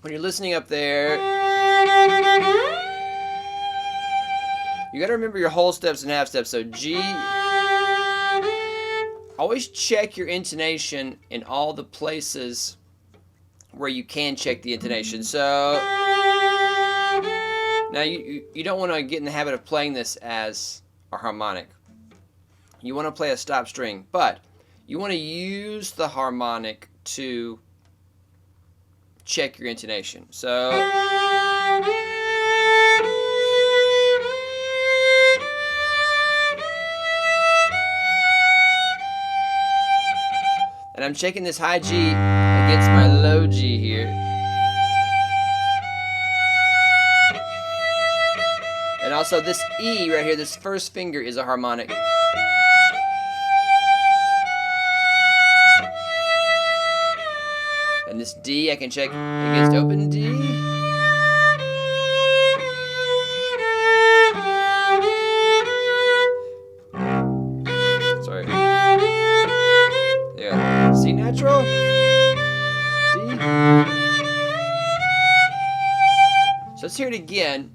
when you're listening up there, you got to remember your whole steps and half steps. So G, always check your intonation in all the places where you can check the intonation. So now you don't want to get in the habit of playing this as a harmonic. You want to play a stop string, but you want to use the harmonic to check your intonation. So and I'm checking this high G against my low G here. And also this E right here, this first finger is a harmonic. And this D I can check against open D. Sorry. Yeah. C natural. D. So let's hear it again.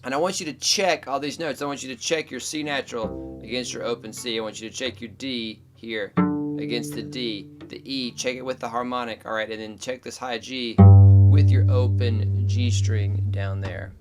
And I want you to check all these notes. I want you to check your C natural against your open C. I want you to check your D here against the D. The E, check it with the harmonic. Alright, and then check this high G with your open G string down there.